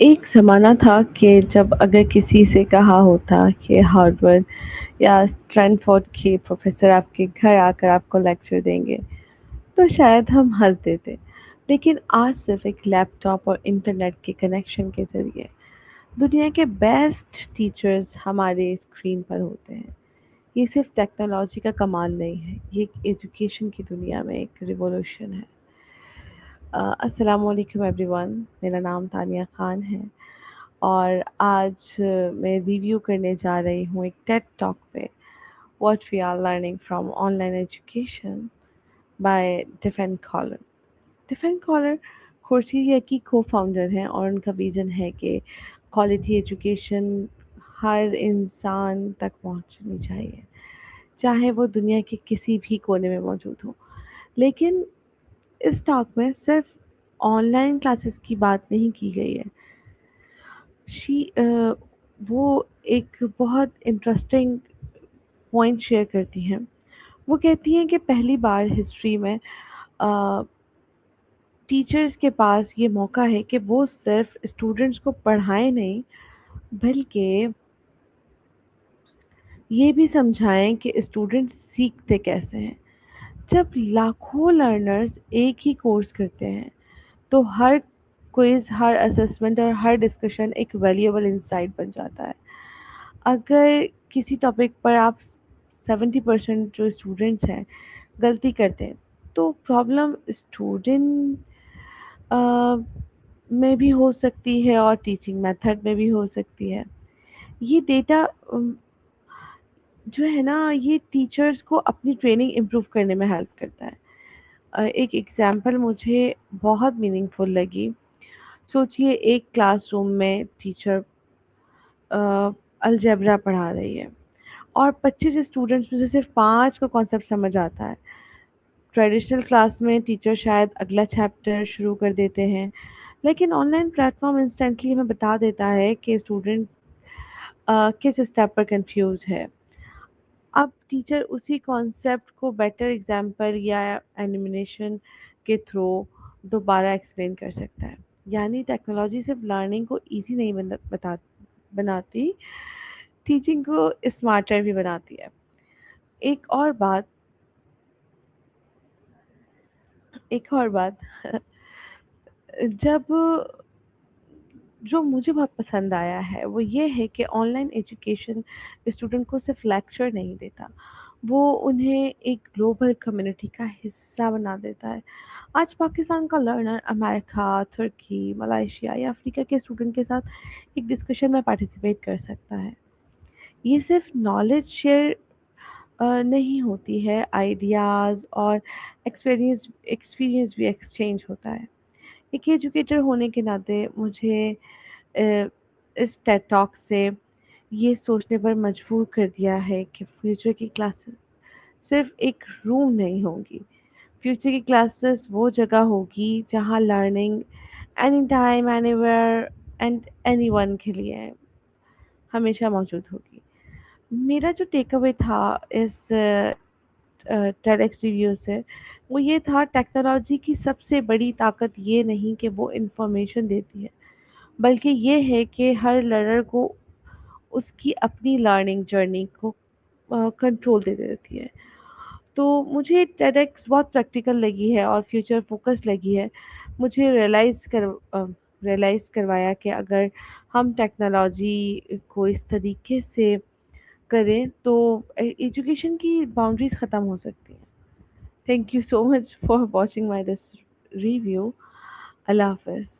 एक ज़माना था कि जब अगर किसी से कहा होता कि हार्वर्ड या स्टैनफोर्ड के प्रोफेसर आपके घर आकर आपको लेक्चर देंगे, तो शायद हम हँस देते। लेकिन आज सिर्फ एक लैपटॉप और इंटरनेट के कनेक्शन के ज़रिए दुनिया के बेस्ट टीचर्स हमारे स्क्रीन पर होते हैं। ये सिर्फ टेक्नोलॉजी का कमाल नहीं है, ये एक एजुकेशन की दुनिया में एक रिवॉल्यूशन है। अस्सलाम वालेकुम एवरीवन, मेरा नाम तानिया ख़ान है और आज मैं रिव्यू करने जा रही हूँ एक टेड टॉक पे what we are learning from online education by Daphne Koller. Daphne Koller Coursera की को फाउंडर हैं और उनका विजन है कि क्वालिटी एजुकेशन हर इंसान तक पहुंचनी चाहिए, चाहे वो दुनिया के किसी भी कोने में मौजूद हो। लेकिन इस टॉक में सिर्फ ऑनलाइन क्लासेस की बात नहीं की गई है। शी वो एक बहुत इंटरेस्टिंग पॉइंट शेयर करती हैं। वो कहती हैं कि पहली बार हिस्ट्री में टीचर्स के पास ये मौका है कि वो सिर्फ स्टूडेंट्स को पढ़ाएं नहीं, बल्कि ये भी समझाएं कि स्टूडेंट्स सीखते कैसे हैं। जब लाखों लर्नर्स एक ही कोर्स करते हैं, तो हर क्विज, हर असेसमेंट और हर डिस्कशन एक वैल्यूएबल इंसाइट बन जाता है। अगर किसी टॉपिक पर आप 70% जो स्टूडेंट्स हैं गलती करते हैं, तो प्रॉब्लम स्टूडेंट में भी हो सकती है और टीचिंग मेथड में भी हो सकती है। ये डेटा जो है ना, ये टीचर्स को अपनी ट्रेनिंग इम्प्रूव करने में हेल्प करता है। एक एग्जांपल मुझे बहुत मीनिंगफुल लगी। सोचिए एक क्लासरूम में टीचर अलजेब्रा पढ़ा रही है और 25 स्टूडेंट्स में से सिर्फ 5 को कॉन्सेप्ट समझ आता है। ट्रेडिशनल क्लास में टीचर शायद अगला चैप्टर शुरू कर देते हैं, लेकिन ऑनलाइन प्लेटफॉर्म इंस्टेंटली हमें बता देता है कि स्टूडेंट किस स्टेप पर कंफ्यूज है। अब टीचर उसी कॉन्सेप्ट को बेटर एग्जाम्पल या एनिमेशन के थ्रू दोबारा एक्सप्लेन कर सकता है। यानी टेक्नोलॉजी सिर्फ लर्निंग को इजी नहीं बनाती, टीचिंग को स्मार्टर भी बनाती है। एक और बात एक और बात जब जो मुझे बहुत पसंद आया है वो ये है कि ऑनलाइन एजुकेशन स्टूडेंट को सिर्फ लेक्चर नहीं देता, वो उन्हें एक ग्लोबल कम्युनिटी का हिस्सा बना देता है। आज पाकिस्तान का लर्नर अमेरिका, तुर्की, मलेशिया या अफ्रीका के स्टूडेंट के साथ एक डिस्कशन में पार्टिसिपेट कर सकता है। ये सिर्फ नॉलेज शेयर नहीं होती है, आइडियाज़ और एक्सपीरियंस एक्सपीरियंस भी एक्सचेंज होता है। एक एजुकेटर होने के नाते मुझे अ, इस टेड टॉक से ये सोचने पर मजबूर कर दिया है कि फ्यूचर की क्लासेस सिर्फ एक रूम नहीं होंगी। फ्यूचर की क्लासेस वो जगह होगी जहाँ learning any time, anywhere and anyone के लिए हमेशा मौजूद होगी। मेरा जो टेक अवे था इस टेडक्स रिव्यू से, वो ये था टेक्नोलॉजी की सबसे बड़ी ताकत ये नहीं कि वो इन्फॉर्मेशन देती है, बल्कि ये है कि हर लर्नर को उसकी अपनी लर्निंग जर्नी को कंट्रोल दे देती है। तो मुझे टेडक्स बहुत प्रैक्टिकल लगी है और फ्यूचर फोकस लगी है। मुझे रियलाइज़ करवाया कि अगर हम टेक्नोलॉजी को इस तरीके से करें तो एजुकेशन की बाउंड्रीज ख़त्म हो सकती हैं। Thank you so much for watching my this review. अल्लाह हाफ़िज़।